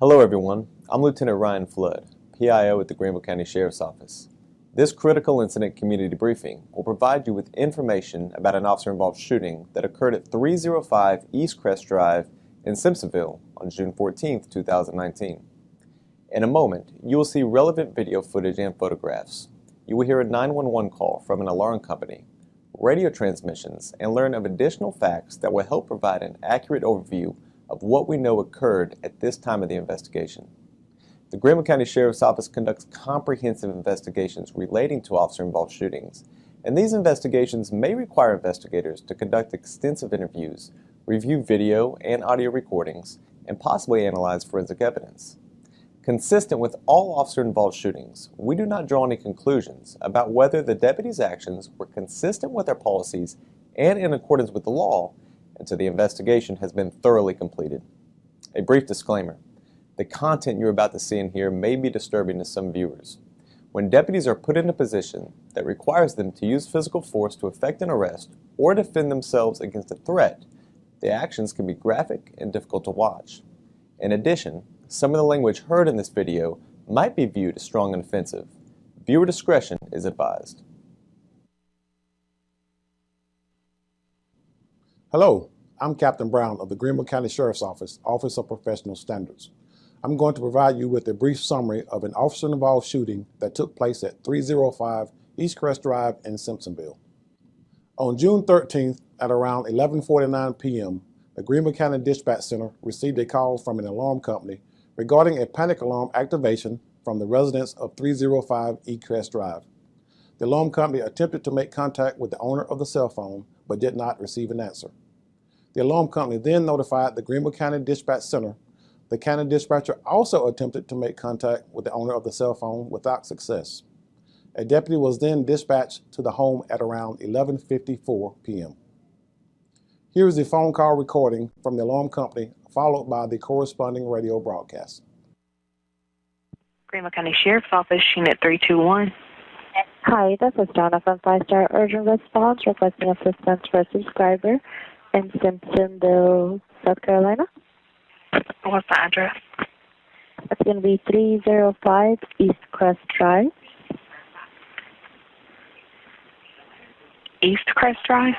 Hello everyone, I'm Lieutenant Ryan Flood, PIO at the Greenville County Sheriff's Office. This critical incident community briefing will provide you with information about an officer-involved shooting that occurred at 305 East Crest Drive in Simpsonville on June 14, 2019. In a moment, you will see relevant video footage and photographs. You will hear a 911 call from an alarm company, radio transmissions, and learn of additional facts that will help provide an accurate overview of what we know occurred at this time of the investigation. The Greenville County Sheriff's Office conducts comprehensive investigations relating to officer-involved shootings, and these investigations may require investigators to conduct extensive interviews, review video and audio recordings, and possibly analyze forensic evidence. Consistent with all officer-involved shootings, we do not draw any conclusions about whether the deputies' actions were consistent with their policies and in accordance with the law until the investigation has been thoroughly completed. A brief disclaimer. The content you're about to see and hear may be disturbing to some viewers. When deputies are put in a position that requires them to use physical force to effect an arrest or defend themselves against a threat, the actions can be graphic and difficult to watch. In addition, some of the language heard in this video might be viewed as strong and offensive. Viewer discretion is advised. Hello, I'm Captain Brown of the Greenville County Sheriff's Office, Office of Professional Standards. I'm going to provide you with a brief summary of an officer-involved shooting that took place at 305 East Crest Drive in Simpsonville. On June 13th at around 11:49 p.m., the Greenville County Dispatch Center received a call from an alarm company regarding a panic alarm activation from the residents of 305 East Crest Drive. The alarm company attempted to make contact with the owner of the cell phone but did not receive an answer. The alarm company then notified the Greenville County Dispatch Center. The county dispatcher also attempted to make contact with the owner of the cell phone without success. A deputy was then dispatched to the home at around 11:54 p.m. Here is the phone call recording from the alarm company, followed by the corresponding radio broadcast. Greenville County Sheriff's Office, Unit 321. Hi, this is Donna from 5-Star Urgent Response requesting assistance for a subscriber in Simpsonville, South Carolina. What's the address? It's going to be 305 East Crest Drive. East Crest Drive?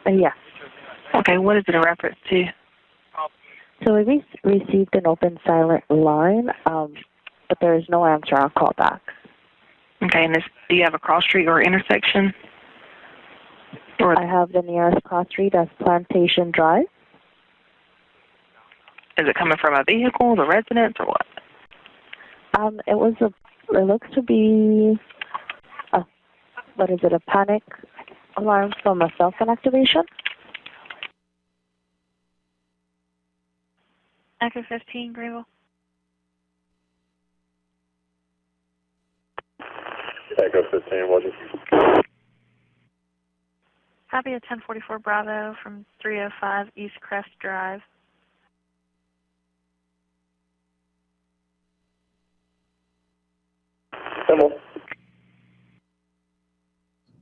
Yeah. Okay, what is it in reference to? So we received an open silent line, but there is no answer on callback. Okay, and do you have a cross street or intersection? I have the nearest cross street as Plantation Drive. Is it coming from a vehicle, the residence, or what? It looks to be, a panic alarm from a cell phone activation? Echo 15, Greenville. Echo 15, Roger. Copy of 1044 Bravo from 305 East Crest Drive. Hello.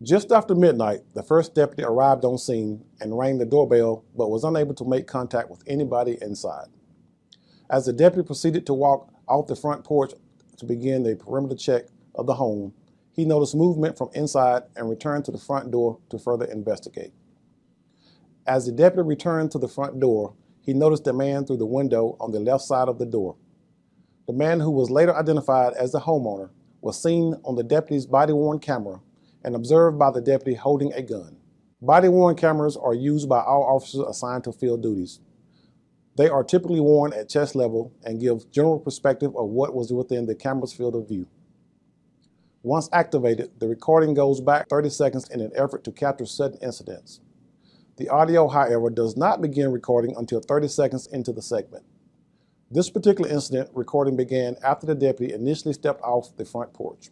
Just after midnight, the first deputy arrived on scene and rang the doorbell, but was unable to make contact with anybody inside. As the deputy proceeded to walk off the front porch to begin the perimeter check of the home, he noticed movement from inside and returned to the front door to further investigate. As the deputy returned to the front door, he noticed a man through the window on the left side of the door. The man, who was later identified as the homeowner, was seen on the deputy's body-worn camera and observed by the deputy holding a gun. Body-worn cameras are used by all officers assigned to field duties. They are typically worn at chest level and give general perspective of what was within the camera's field of view. Once activated, the recording goes back 30 seconds in an effort to capture sudden incidents. The audio, however, does not begin recording until 30 seconds into the segment. This particular incident recording began after the deputy initially stepped off the front porch.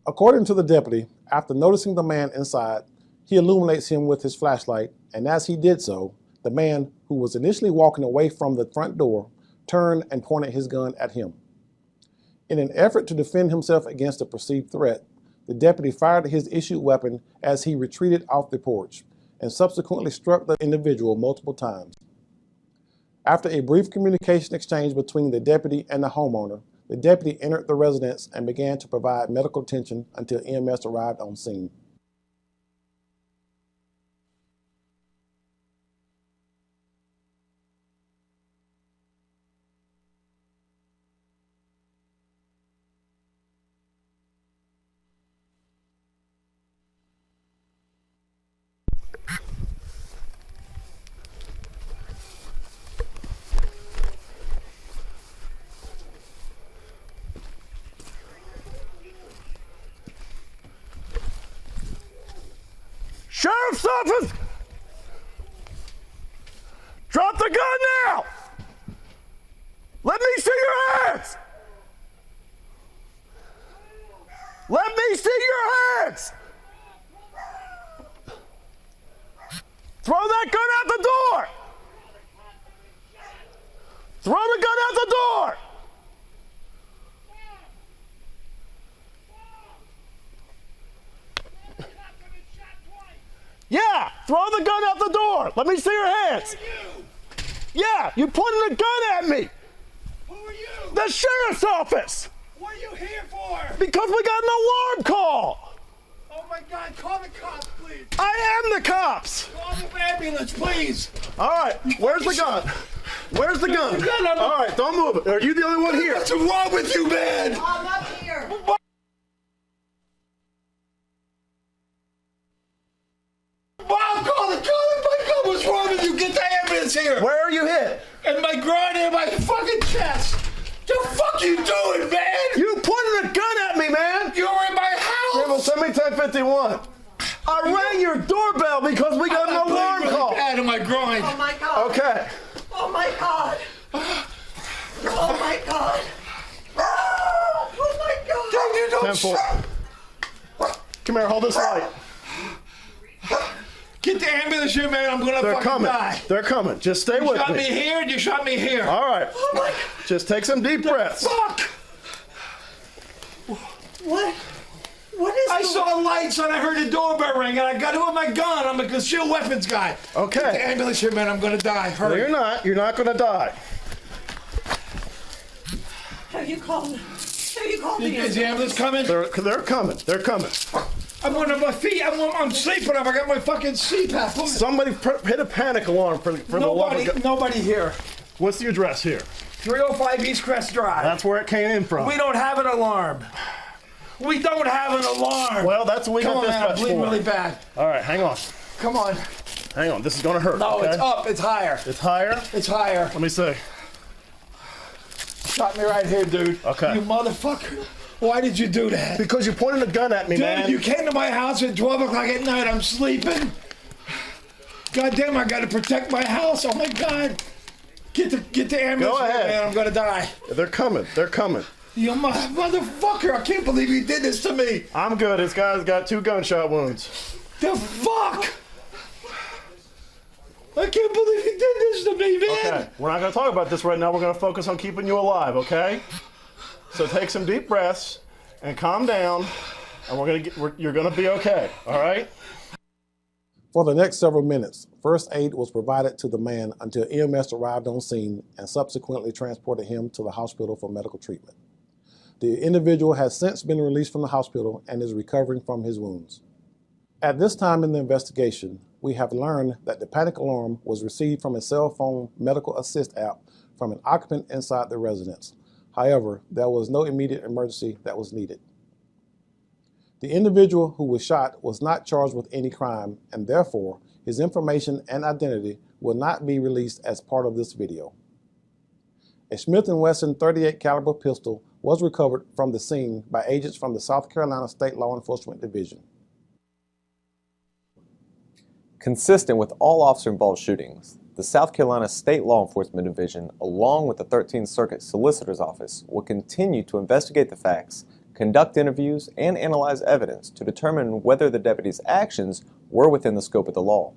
According to the deputy, after noticing the man inside, he illuminates him with his flashlight, and as he did so, The man, who was initially walking away from the front door, turned and pointed his gun at him. In an effort to defend himself against a perceived threat, the deputy fired his issued weapon as he retreated off the porch and subsequently struck the individual multiple times. After a brief communication exchange between the deputy and the homeowner, the deputy entered the residence and began to provide medical attention until EMS arrived on scene. Sheriff's office! Drop the gun now! Let me see your hands! Let me see your hands! Throw that gun out the door! Throw the gun out the door! Yeah, throw the gun out the door. Let me see your hands. Who are you? Yeah, you pointed a gun at me. Who are you? The sheriff's office. What are you here for? Because we got an alarm call. Oh my God, call the cops, please. I am the cops. Call the ambulance, please. All right, where's the gun? Where's the gun? gun, All right, don't move it. Are you the only one here? What's wrong with you, man? I'm up here. Mom, call the gun. What's wrong with you? Get the ambulance here. Where are you hit? And my groin and my fucking chest. The fuck you doing, man? You pointed a gun at me, man. You were in my house. Greenville, send me 1051. I rang your doorbell because we got an alarm really call. bad in my groin. Oh my God. Okay. Oh my God. Oh my God. Oh my God. Dang, you don't 10-4. Come here, hold this light. Get the ambulance here, man. I'm gonna They're fucking coming. die. They're coming. Just stay You with shot me. me here and you shot me here. All right. Oh my God. Just take some deep breaths. Fuck! What? What is I the- saw lights and I heard the doorbell ring and I got it with my gun. I'm a concealed weapons guy. Okay. Get the ambulance here, man. I'm gonna die. No, Hurry. you're not. You're not going to die. Have you called? Have you called me? Is the ambulance coming? They're coming. They're coming. I'm on my feet. I'm sleeping. I got my fucking CPAP. Somebody hit a panic alarm for the love of God. Nobody here. What's the address here? 305 East Crest Drive. That's where it came in from. We don't have an alarm. We don't have an alarm. Well, that's what we Come got on, man. I'm dispatched bleeding for. really bad. All right, hang on. Come on. Hang on. This is going to hurt. No, okay? it's up. It's higher. It's higher? It's higher. Let me see. Shot me right here, dude. Okay. You motherfucker. Why did you do that? Because you pointed a gun at me, Dude, man. you came to my house at 12 o'clock at night. I'm sleeping. God damn, I gotta protect my house. Oh my God. Get the ambulance. Go ahead. Man, I'm gonna die. They're coming. They're coming. You motherfucker. I can't believe you did this to me. I'm good. This guy's got 2 gunshot wounds. The fuck? I can't believe you did this to me, man. Okay, we're not going to talk about this right now. We're going to focus on keeping you alive, okay? So take some deep breaths and calm down, and you're going to be okay, all right? For the next several minutes, first aid was provided to the man until EMS arrived on scene and subsequently transported him to the hospital for medical treatment. The individual has since been released from the hospital and is recovering from his wounds. At this time in the investigation, we have learned that the panic alarm was received from a cell phone medical assist app from an occupant inside the residence. However, there was no immediate emergency that was needed. The individual who was shot was not charged with any crime, and therefore his information and identity will not be released as part of this video. A Smith & Wesson .38 caliber pistol was recovered from the scene by agents from the South Carolina State Law Enforcement Division. Consistent with all officer-involved shootings, the South Carolina State Law Enforcement Division, along with the 13th Circuit Solicitor's Office, will continue to investigate the facts, conduct interviews, and analyze evidence to determine whether the deputy's actions were within the scope of the law.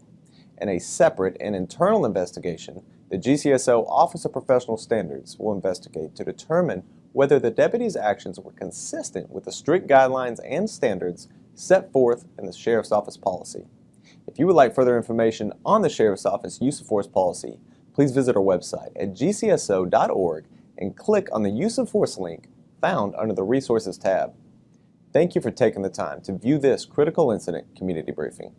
In a separate and internal investigation, the GCSO Office of Professional Standards will investigate to determine whether the deputy's actions were consistent with the strict guidelines and standards set forth in the Sheriff's Office policy. If you would like further information on the Sheriff's Office Use of Force policy, please visit our website at gcso.org and click on the Use of Force link found under the Resources tab. Thank you for taking the time to view this critical incident community briefing.